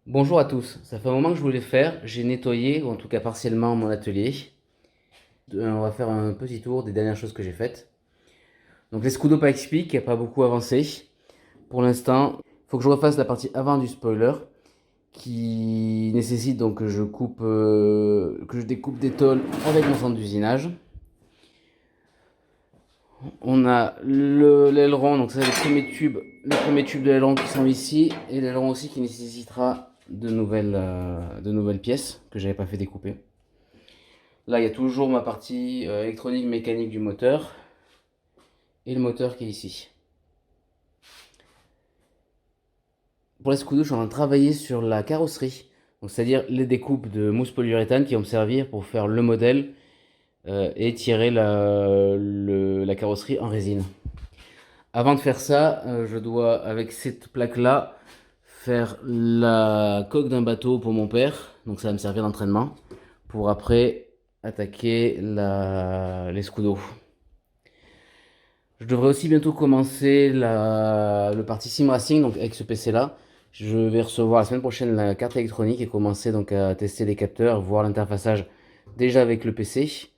Bonjour à tous, ça fait un moment que je voulais faire, j'ai nettoyé, ou en tout cas partiellement, mon atelier. On va faire un petit tour des dernières choses que j'ai faites. Donc l'escudo pas explique, qui n'a pas beaucoup avancé. Pour l'instant, il faut que je refasse la partie avant du spoiler, qui nécessite donc que je découpe des tôles avec mon centre d'usinage. On a l'aileron, donc ça c'est les premiers tubes de l'aileron qui sont ici, et l'aileron aussi qui nécessitera de nouvelles pièces que j'avais pas fait découper. Là, il y a toujours ma partie électronique mécanique du moteur et le moteur qui est ici. Pour l'escudo, je suis en train de travailler sur la carrosserie, donc c'est-à-dire les découpes de mousse polyuréthane qui vont me servir pour faire le modèle et tirer la carrosserie en résine. Avant de faire ça, je dois, avec cette plaque-là, faire la coque d'un bateau pour mon père, donc ça va me servir d'entraînement, pour après attaquer l'escudo. Je devrais aussi bientôt commencer le parti Sim Racing, donc avec ce PC là. Je vais recevoir la semaine prochaine la carte électronique et commencer donc à tester les capteurs, voir l'interfaçage déjà avec le PC,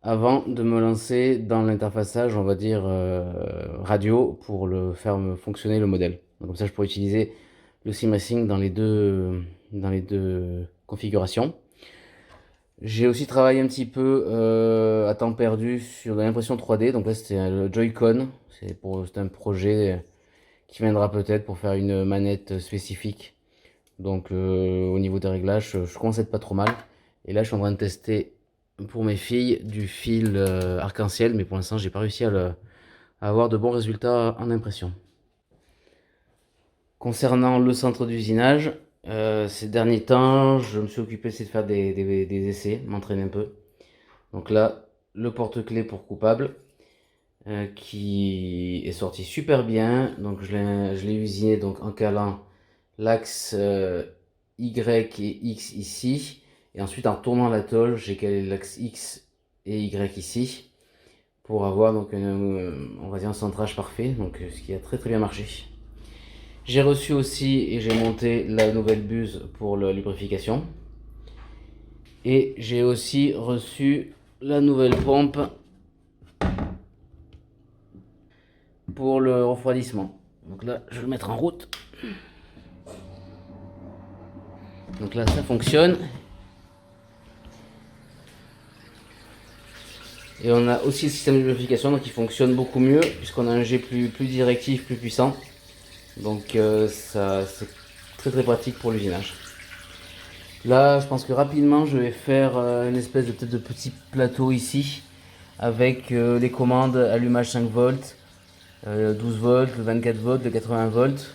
avant de me lancer dans l'interfaçage, on va dire radio, pour le faire fonctionner le modèle. Donc comme ça, je pourrais utiliser le Sim Racing dans les deux configurations. J'ai aussi travaillé un petit peu à temps perdu sur l'impression 3D. Donc là, c'était le Joy-Con. C'est un projet qui viendra peut-être pour faire une manette spécifique. Donc au niveau des réglages, je commence à être pas trop mal. Et là, je suis en train de tester pour mes filles du fil arc-en-ciel. Mais pour l'instant, j'ai pas réussi à avoir de bons résultats en impression. Concernant le centre d'usinage, ces derniers temps, je me suis occupé de faire des essais, m'entraîner un peu. Donc là, le porte-clés pour coupable qui est sorti super bien. Donc je l'ai usiné donc en calant l'axe Y et X ici. Et ensuite en tournant la tôle, j'ai calé l'axe X et Y ici pour avoir donc on va dire un centrage parfait. Donc ce qui a très très bien marché. J'ai reçu aussi et j'ai monté la nouvelle buse pour la lubrification. Et j'ai aussi reçu la nouvelle pompe pour le refroidissement. Donc là, je vais le mettre en route. Donc là, ça fonctionne. Et on a aussi le système de lubrification donc qui fonctionne beaucoup mieux puisqu'on a un jet plus directif, plus puissant. Donc ça c'est très très pratique pour l'usinage. Là, je pense que rapidement, je vais faire une espèce de peut-être de petit plateau ici avec les commandes allumage 5 volts, 12 volts, le 24 volts, le 80 volts,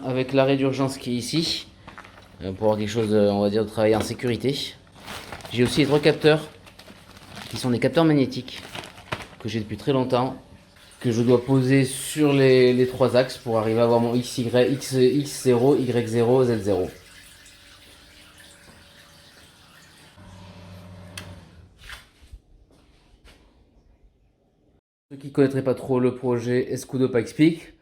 avec l'arrêt d'urgence qui est ici pour avoir quelque chose, on va dire, de travailler en sécurité. J'ai aussi les trois capteurs qui sont des capteurs magnétiques que j'ai depuis très longtemps, que je dois poser sur les trois axes pour arriver à avoir mon XY, X0, Y0, Z0. Ceux qui ne connaîtraient pas trop le projet Escudo Explique,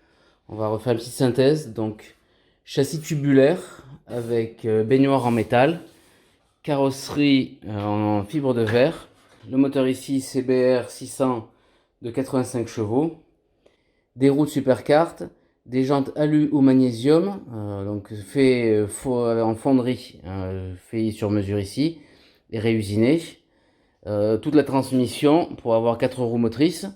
on va refaire une petite synthèse. Donc, châssis tubulaire avec baignoire en métal, carrosserie en fibre de verre, le moteur ici CBR 600 de 85 chevaux, des roues de supercart, des jantes alu ou magnésium, donc fait en fonderie, fait sur mesure ici, et réusiné. Toute la transmission pour avoir 4 roues motrices.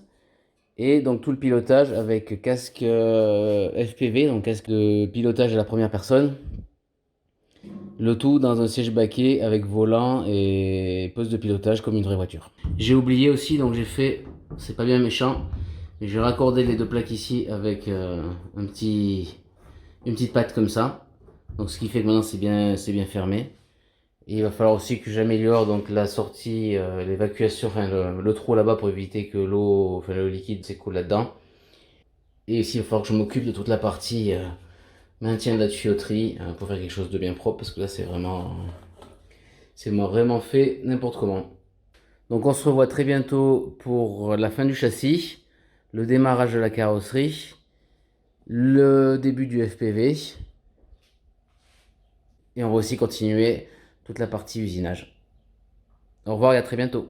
Et donc tout le pilotage avec casque FPV, donc casque de pilotage à la première personne. Le tout dans un siège baquet avec volant et poste de pilotage comme une vraie voiture. J'ai oublié aussi, donc j'ai fait, c'est pas bien méchant, mais j'ai raccordé les deux plaques ici avec une petite patte comme ça. Donc ce qui fait que maintenant c'est bien fermé. Et il va falloir aussi que j'améliore donc la sortie, l'évacuation, enfin le trou là-bas pour éviter que l'eau, enfin le liquide s'écoule là-dedans. Et aussi il va falloir que je m'occupe de toute la partie maintien de la tuyauterie pour faire quelque chose de bien propre parce que là c'est vraiment fait n'importe comment. Donc on se revoit très bientôt pour la fin du châssis, le démarrage de la carrosserie, le début du FPV Et on va aussi continuer toute la partie usinage. Au revoir et à très bientôt.